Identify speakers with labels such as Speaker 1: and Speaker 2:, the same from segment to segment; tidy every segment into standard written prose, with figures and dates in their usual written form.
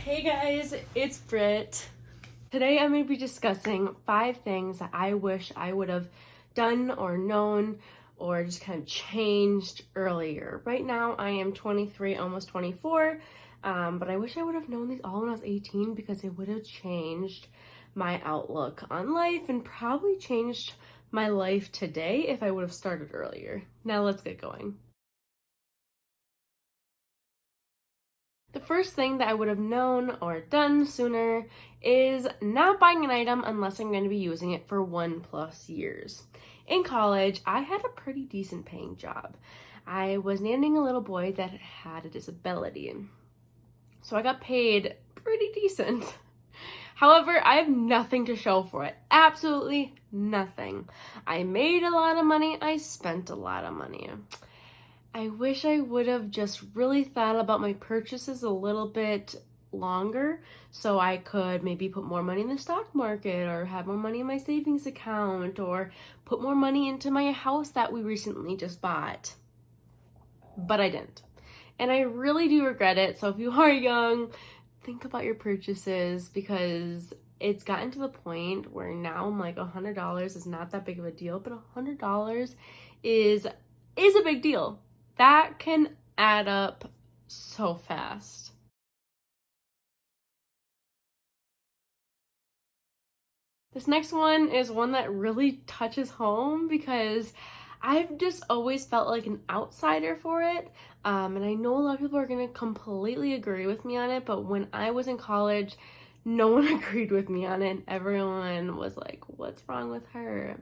Speaker 1: Hey guys, it's Britt. Today I'm going to be discussing 5 things that I wish I would have done or known or just kind of changed earlier. Right now I am 23, almost 24, but I wish I would have known these all when I was 18 because it would have changed my outlook on life and probably changed my life today if I would have started earlier. Now let's get going. The first thing that I would have known or done sooner is not buying an item unless I'm going to be using it for 1+ years. In college, I had a pretty decent paying job. I was nannying a little boy that had a disability. So I got paid pretty decent. However, I have nothing to show for it. Absolutely nothing. I made a lot of money. I spent a lot of money. I wish I would have just really thought about my purchases a little bit longer so I could maybe put more money in the stock market or have more money in my savings account or put more money into my house that we recently just bought. But I didn't. And I really do regret it. So if you are young, think about your purchases because it's gotten to the point where now I'm like $100 is not that big of a deal, but $100 is a big deal. That can add up so fast. This next one is one that really touches home because I've just always felt like an outsider for it. And I know a lot of people are going to completely agree with me on it, but when I was in college, no one agreed with me on it. Everyone was like, what's wrong with her?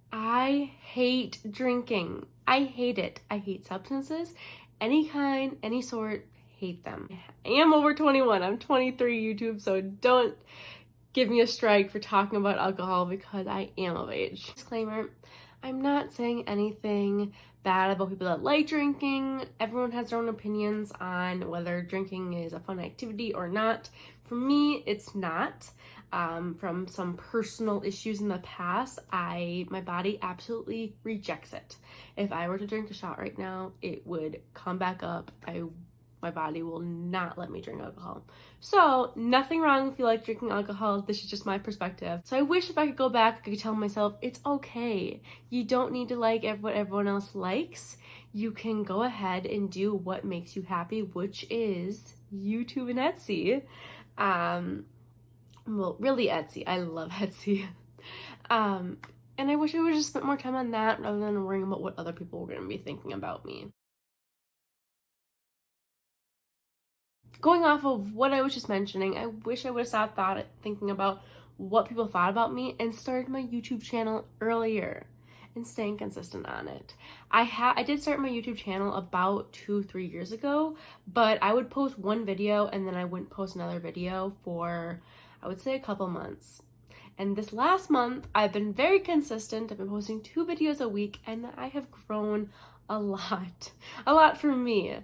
Speaker 1: I hate drinking. I hate it. I hate substances, any kind, any sort, hate them. I am over 21. I'm 23 YouTube, so don't give me a strike for talking about alcohol because I am of age. Disclaimer, I'm not saying anything bad about people that like drinking. Everyone has their own opinions on whether drinking is a fun activity or not. For me, it's not. From some personal issues in the past, my body absolutely rejects it. If I were to drink a shot right now, it would come back up. My body will not let me drink alcohol. So nothing wrong if you like drinking alcohol. This is just my perspective. So I wish if I could go back, I could tell myself, it's okay. You don't need to like what everyone else likes. You can go ahead and do what makes you happy, which is YouTube and Etsy. Well, really Etsy. I love Etsy. And I wish I would have just spent more time on that rather than worrying about what other people were going to be thinking about me. Going off of what I was just mentioning, I wish I would have stopped thinking about what people thought about me and started my YouTube channel earlier and staying consistent on it. I did start my YouTube channel about 2-3 years ago, but I would post one video and then I wouldn't post another video for, I would say, a couple months. And this last month, I've been very consistent. I've been posting 2 videos a week and I have grown a lot for me.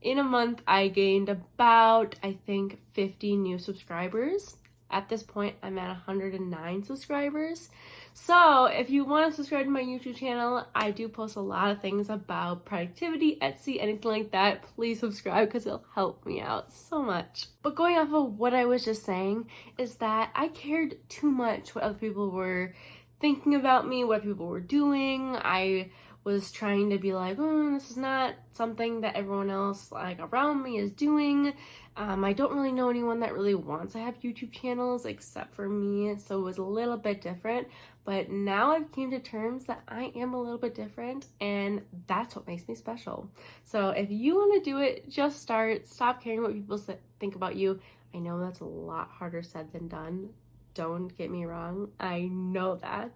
Speaker 1: In a month, I gained about, I think, 50 new subscribers. At this point, I'm at 109 subscribers. So if you want to subscribe to my YouTube channel, I do post a lot of things about productivity, Etsy, anything like that. Please subscribe because it'll help me out so much. But going off of what I was just saying is that I cared too much what other people were thinking about me, what people were doing. I was trying to be like, this is not something that everyone else like around me is doing. I don't really know anyone that really wants to have YouTube channels except for me, so it was a little bit different. But now I've came to terms that I am a little bit different, and that's what makes me special. So if you want to do it, just stop caring what people think about you. I know that's a lot harder said than done. Don't get me wrong. I know that.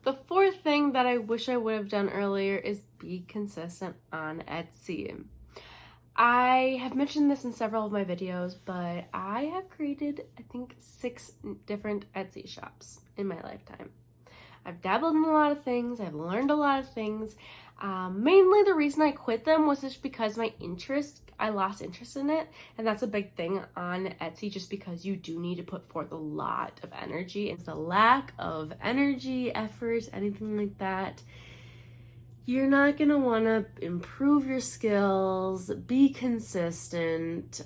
Speaker 1: The 4th thing that I wish I would have done earlier is be consistent on Etsy. I have mentioned this in several of my videos, but I have created, I think, 6 different Etsy shops in my lifetime. I've dabbled in a lot of things. I've learned a lot of things. Mainly the reason I quit them was just because I lost interest in it. And that's a big thing on Etsy, just because you do need to put forth a lot of energy. And the lack of energy, effort, anything like that, You're not gonna wanna improve your skills, be consistent,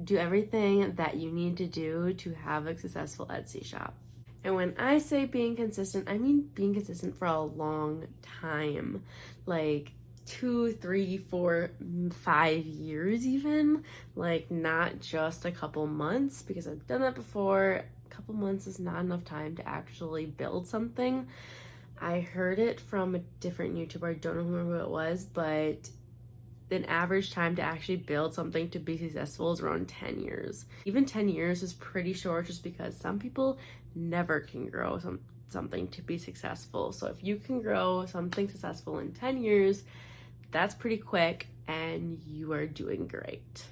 Speaker 1: do everything that you need to do to have a successful Etsy shop. And when I say being consistent, I mean being consistent for a long time, like 2, 3, 4, 5 years even, like not just a couple months, because I've done that before. A couple months is not enough time to actually build something. I heard it from a different YouTuber, I don't remember who it was, but an average time to actually build something to be successful is around 10 years. Even 10 years is pretty short, just because some people never can grow something to be successful. So if you can grow something successful in 10 years, that's pretty quick and you are doing great.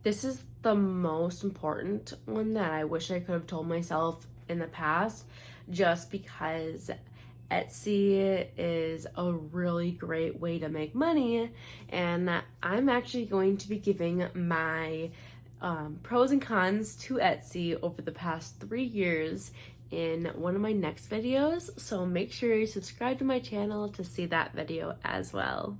Speaker 1: This is the most important one that I wish I could have told myself in the past, just because Etsy is a really great way to make money, and I'm actually going to be giving my pros and cons to Etsy over the past 3 years in one of my next videos, so make sure you subscribe to my channel to see that video as well.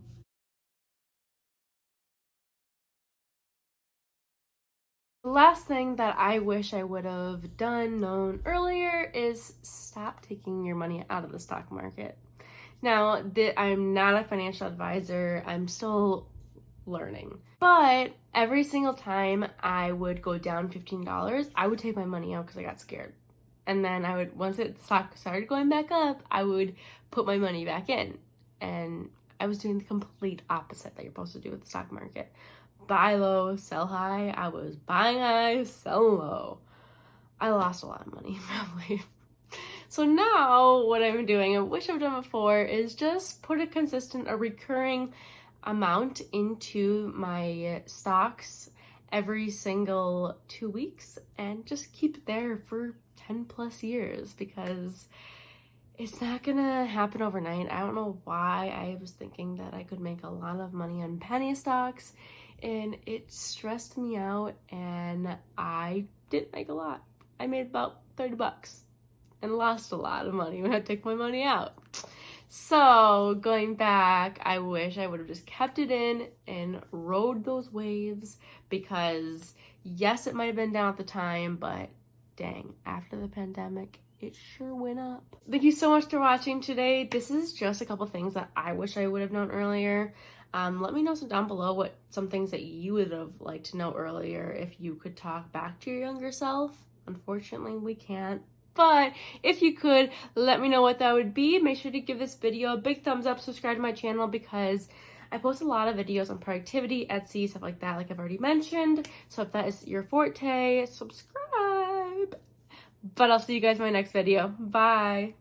Speaker 1: The last thing that I wish I would have known earlier is stop taking your money out of the stock market. Now, I'm not a financial advisor. I'm still learning. But every single time I would go down $15, I would take my money out because I got scared. And then once the stock started going back up, I would put my money back in. And I was doing the complete opposite that you're supposed to do with the stock market. Buy low, sell high. I was buying high, selling low. I lost a lot of money, probably. So now what I'm doing, I wish I've done before, is just put a recurring amount into my stocks every single 2 weeks and just keep it there for 10 plus years, because it's not gonna happen overnight. I don't know why I was thinking that I could make a lot of money on penny stocks, and it stressed me out, and I didn't make a lot. I made about 30 bucks and lost a lot of money when I took my money out. So going back, I wish I would have just kept it in and rode those waves, because yes, it might have been down at the time, but dang, after the pandemic, it sure went up. Thank you so much for watching today. This is just a couple things that I wish I would have known earlier. Let me know down below some things that you would have liked to know earlier if you could talk back to your younger self. Unfortunately, we can't. But if you could, let me know what that would be. Make sure to give this video a big thumbs up, subscribe to my channel, because I post a lot of videos on productivity, Etsy, stuff like that, like I've already mentioned. So if that is your forte, subscribe. But I'll see you guys in my next video. Bye.